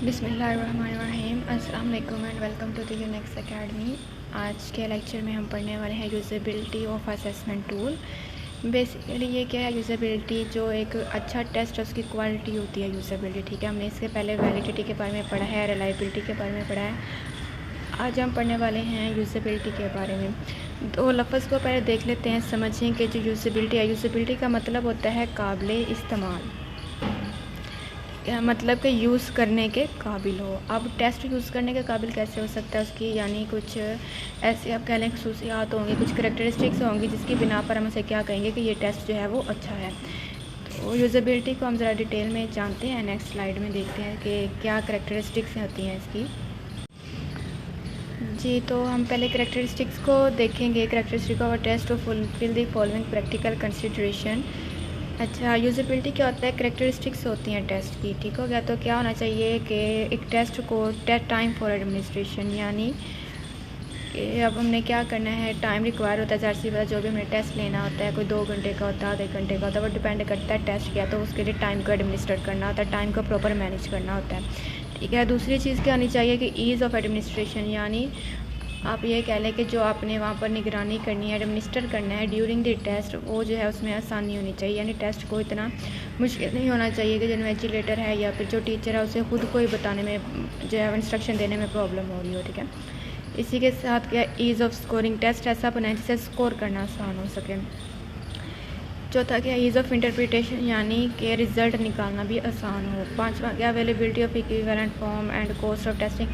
बिस्मिल्लाहिर्रहमानिर्रहीम अस्सलाम वालेकुम and welcome to the Unix Academy. आज के लेक्चर में हम पढ़ने वाले हैं usability of assessment tool. Basically ये क्या है, यूज़ेबिलिटी जो एक अच्छा टेस्ट है उसकी क्वालिटी होती है यूज़ेबिलिटी। ठीक है, हमने इससे पहले वैलिडिटी के बारे में पढ़ा है, रिलायबिलिटी के बारे में पढ़ा है। आज हम पढ़ने वाले हैं यूज़ेबिलिटी के बारे में। तो लफ्ज़ को पहले देख लेते हैं, समझें कि जो यूज़ेबिलिटी है, यूज़ेबिलिटी का मतलब होता है काबिले इस्तेमाल, मतलब कि यूज़ करने के काबिल हो। अब टेस्ट यूज़ करने के काबिल कैसे हो सकता है उसकी, यानी कुछ ऐसे आप कह लें खसूसियात होंगी, कुछ करेक्टरिस्टिक्स होंगी जिसकी बिना पर हम उसे क्या कहेंगे कि ये टेस्ट जो है वो अच्छा है। तो यूज़ेबिलिटी को हम ज़रा डिटेल में जानते हैं। नेक्स्ट स्लाइड में देखते हैं कि क्या करेक्टरिस्टिक्स होती हैं इसकी। जी, तो हम पहले करेक्टरिस्टिक्स को देखेंगे। Characteristic of test to fulfil the following practical consideration. अच्छा, यूज़ेबिलिटी क्या होता है, करेक्टरिस्टिक्स होती हैं टेस्ट की। ठीक हो गया, तो क्या होना चाहिए कि एक टेस्ट को टाइम फॉर एडमिनिस्ट्रेशन, यानी कि अब हमने क्या करना है, टाइम रिक्वायर होता है। ज़ाहिर सी बात, जो भी हमने टेस्ट लेना होता है, कोई 2 घंटे का होता है, आधे घंटे का होता है, वो डिपेंड करता है टेस्ट किया, तो उसके लिए टाइम को एडमिनिस्ट्रेट करना होता है, टाइम को प्रॉपर मैनेज करना होता है। ठीक है, दूसरी चीज़ क्या होनी चाहिए कि ईज़ ऑफ एडमिनिस्ट्रेशन, यानी आप ये कह लें कि जो आपने वहाँ पर निगरानी करनी है, एडमिनिस्टर करना है ड्यूरिंग द टेस्ट, वो जो है उसमें आसानी होनी चाहिए। यानी टेस्ट को इतना मुश्किल नहीं होना चाहिए कि जो इन्वेजिलेटर है या फिर जो टीचर है उसे खुद को ही बताने में जो है इंस्ट्रक्शन देने में प्रॉब्लम हो रही हो। ठीक है, इसी के साथ क्या ईज़ ऑफ स्कोरिंग, टेस्ट ऐसा बनाए जिससे स्कोर करना आसान हो सके। चौथा क्या, ईज़ ऑफ इंटरप्रिटेशन, यानी कि रिज़ल्ट निकालना भी आसान हो। पांचवा क्या, availability of equivalent form and cost of testing.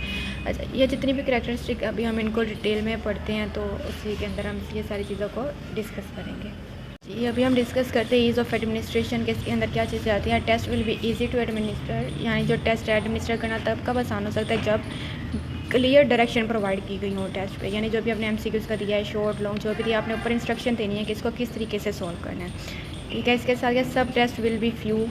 अच्छा, ये जितनी भी करैक्टरिस्टिक अभी हम इनको डिटेल में पढ़ते हैं, तो उसी के अंदर हम ये सारी चीज़ों को डिस्कस करेंगे। जी, अभी हम डिस्कस करते हैं ईज़ ऑफ एडमिनिस्ट्रेशन के। इसके अंदर क्या चीज़ें आती हैं। Test will be easy to administer, यानी जो टेस्ट है एडमिनिस्टर करना तब कब आसान हो सकता है जब क्लियर डायरेक्शन प्रोवाइड की गई हो टेस्ट पे, यानी जो भी आपने एमसीक्यूज़ का दिया है, शॉर्ट लॉन्ग जो भी दिया, आपने ऊपर इंस्ट्रक्शन देनी है कि इसको किस तरीके से सॉल्व करना है। ठीक है, इसके साथ सब test will be few,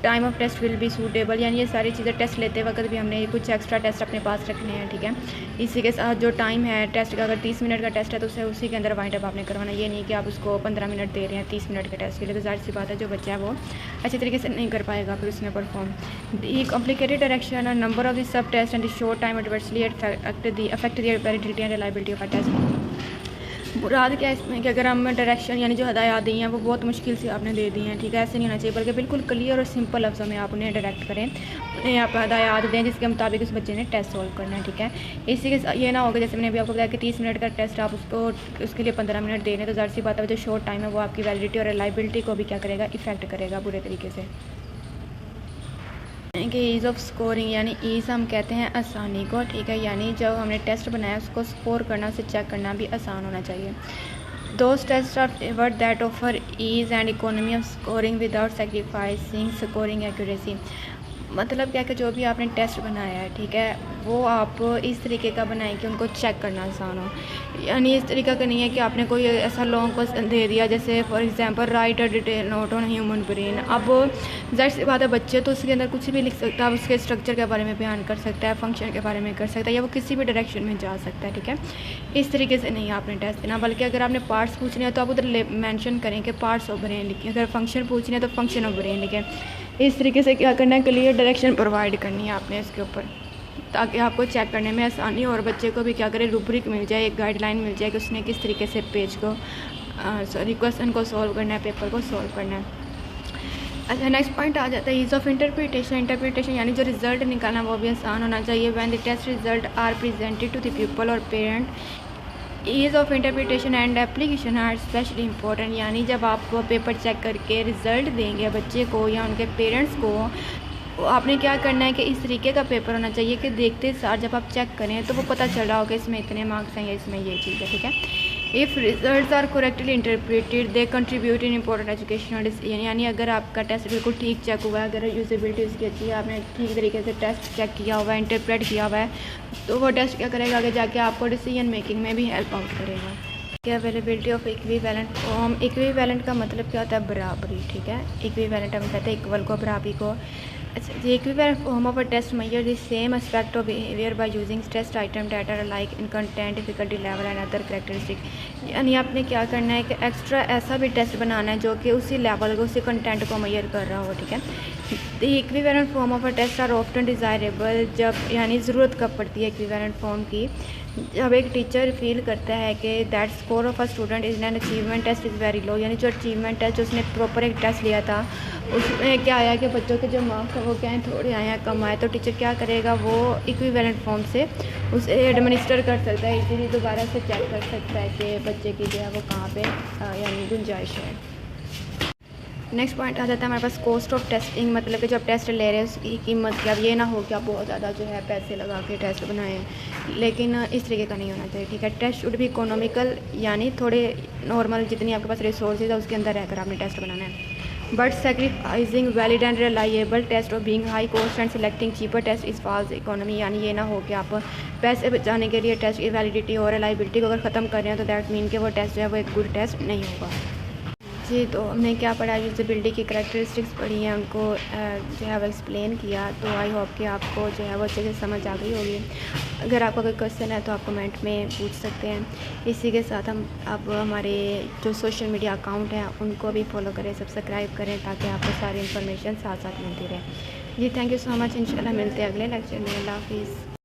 time of test will be suitable, यानी ये सारी चीज़ें टेस्ट लेते वक्त भी हमने कुछ एक्स्ट्रा टेस्ट अपने पास रखने हैं। ठीक है, इसी के साथ जो टाइम है टेस्ट का, अगर 30 मिनट का टेस्ट है तो उसे उसी के अंदर वाइंड अप आपने करवाना। ये नहीं कि आप उसको 15 मिनट दे रहे हैं 30 मिनट के टेस्ट के लिए, तो जाहिर सी बात है जो बच्चा है वो अच्छे तरीके से नहीं कर पाएगा फिर उसमें परफॉर्म। दी कॉम्प्लिकेटेड डायरेक्शन और number of the subtest and the short time adversely affect the validity and reliability of a test. मुराद क्या है इसमें कि अगर हम डायरेक्शन यानी जो हदायत दी हैं वो बहुत मुश्किल से आपने दे दी हैं। ठीक है, ऐसे नहीं होना चाहिए, बल्कि बिल्कुल क्लियर और सिंपल लफ्ज़ों में आप उन्हें डायरेक्ट करें, उन्हें आप हदायत दें जिसके मुताबिक उस बच्चे ने टेस्ट सॉल्व करना है। ठीक है, इसी के ये ना होगा जैसे मैंने अभी आपको बताया कि 30 मिनट का टेस्ट आप उसको उसके लिए 15 मिनट दे रहे हैं, तो ज़ाहिर सी बात है जो शॉर्ट टाइम है वो आपकी वैलिडिटी और रिलायबिलिटी को भी क्या करेगा, इफेक्ट करेगा बुरे तरीके से। कि ईज़ ऑफ स्कोरिंग, यानी ईज़ हम कहते हैं आसानी को। ठीक है, यानी जब हमने टेस्ट बनाया उसको स्कोर करना, उसे चेक करना भी आसान होना चाहिए। Those tests are favored that offer ease and economy of scoring without sacrificing scoring accuracy। मतलब क्या कि जो भी आपने टेस्ट बनाया है, ठीक है, वो आप इस तरीके का बनाएं कि उनको चेक करना आसान हो। यानी इस तरीका का नहीं है कि आपने कोई ऐसा लॉन्ग क्वेश्चन दे दिया, जैसे for example right a detail note on human brain. अब ज़ाहिर सी बात है बच्चे तो उसके अंदर कुछ भी लिख सकता है, उसके स्ट्रक्चर के बारे में बयान कर सकता है, फंक्शन के बारे में कर सकता है, या वो किसी भी डायरेक्शन में जा सकता है। ठीक है, इस तरीके से नहीं आपने टेस्ट देना, बल्कि अगर आपने पार्ट्स पूछने हैं तो आप उधर मेंशन करें कि पार्ट्स ऑफ ब्रेन लिखें, अगर फंक्शन पूछने हैं तो फंक्शन ऑफ ब्रेन लिखें। इस तरीके से क्या करना है, क्लियर डायरेक्शन प्रोवाइड करनी है आपने इसके ऊपर, ताकि आपको चेक करने में आसानी हो और बच्चे को भी क्या करें, रूब्रिक मिल जाए, एक गाइडलाइन मिल जाए कि उसने किस तरीके से पेज को क्वेश्चन को सॉल्व करना है, पेपर को सॉल्व करना है। अच्छा, नेक्स्ट पॉइंट आ जाता है ईज़ ऑफ इंटरप्रिटेशन। इंटरप्रिटेशन यानी जो रिज़ल्ट निकालना वो भी आसान होना चाहिए। When the test result are presented to the people और parent, ease of interpretation and application are especially important. यानी जब आप पेपर चेक करके रिज़ल्ट देंगे बच्चे को या उनके पेरेंट्स को, आपने क्या करना है कि इस तरीके का पेपर होना चाहिए कि देखते साथ जब आप चेक करें तो वो पता चल रहा हो कि इसमें इतने मार्क्स हैं या इसमें ये चीज़ है। ठीक है, if results are correctly interpreted they contribute in important educational decision. यानी अगर आपका टेस्ट बिल्कुल ठीक चेक हुआ है, अगर यूजेबिलिटी उसकी अच्छी है, आपने ठीक तरीके से टेस्ट चेक किया हुआ है, इंटरप्रेट किया हुआ है, तो वो टेस्ट क्या करेगा, आगे जाके आपको डिसीजन मेकिंग में भी हेल्प आउट करेगा। क्या availability of equivalent form. Equivalent का मतलब क्या होता है, बराबरी। ठीक है, इक्विवेलेंट हम कहते हैं इक्वल को, बराबरी को। अच्छा, the equivalent form of a test measure the same aspect of behavior by using test item that are alike in content, difficulty level and other characteristics। यानी आपने क्या करना है कि एक्स्ट्रा ऐसा भी टेस्ट बनाना है जो कि उसी लेवल को, उसी कंटेंट को मेजर कर रहा हो, ठीक है। The equivalent form of a test are often desirable, जब यानी ज़रूरत कब पड़ती है इक्विवेलेंट फॉर्म की, जब एक टीचर फील करता है कि that score of a student is an achievement test is very low, यानी जो अचीवमेंट है, जो उसने प्रॉपर एक टेस्ट लिया था उसमें क्या आया कि बच्चों के जो मार्क्स हैं वो क्या हैं, थोड़े आए हैं, कम आए, तो टीचर क्या करेगा, वो इक्विवेलेंट फॉर्म से उसे एडमिनिस्टर कर सकता है, इसीलिए दोबारा से चेक कर सकता है कि बच्चे की जो है वो कहाँ पे यानी गुंजाइश है। नेक्स्ट पॉइंट आ जाता है हमारे पास कॉस्ट ऑफ टेस्टिंग, मतलब कि जब टेस्ट ले रहे हैं उसकी कीमत क्या, ये ना हो कि आप बहुत ज़्यादा जो है पैसे लगा के टेस्ट बनाएं, लेकिन इस तरीके का नहीं होना चाहिए, ठीक है। टेस्ट शुड भी इकोनॉमिकल, यानी थोड़े नॉर्मल जितनी आपके पास रिसोर्सेज है उसके अंदर रहकर आपने टेस्ट बनाना है। But sacrificing valid and reliable test और being high cost and selecting cheaper test is false economy, यानी ये ना हो कि आप पैसे बचाने के लिए टेस्ट की वैलिडिटी और रिलाइबिलिटी को अगर ख़त्म कर रहे हैं तो दैट मीन कि वो टेस्ट जो है वो एक गुड टेस्ट नहीं होगा। जी, तो हमने क्या पढ़ा, यूजेबिलिटी की करैक्टरिस्टिक्स पढ़ी हैं, उनको जो है वो एक्सप्लेन किया, तो आई होप कि आपको जो है वो अच्छे से समझ आ गई होगी। अगर आपका कोई क्वेश्चन है तो आप कमेंट में पूछ सकते हैं। इसी के साथ हम अब हमारे जो सोशल मीडिया अकाउंट हैं उनको भी फॉलो करें, सब्सक्राइब करें, ताकि आपको सारी इन्फॉर्मेशन साथ साथ मिलती रहे। जी, थैंक यू सो मच। इंशाल्लाह मिलते हैं अगले लेक्चर में। अल्लाह हाफिज़।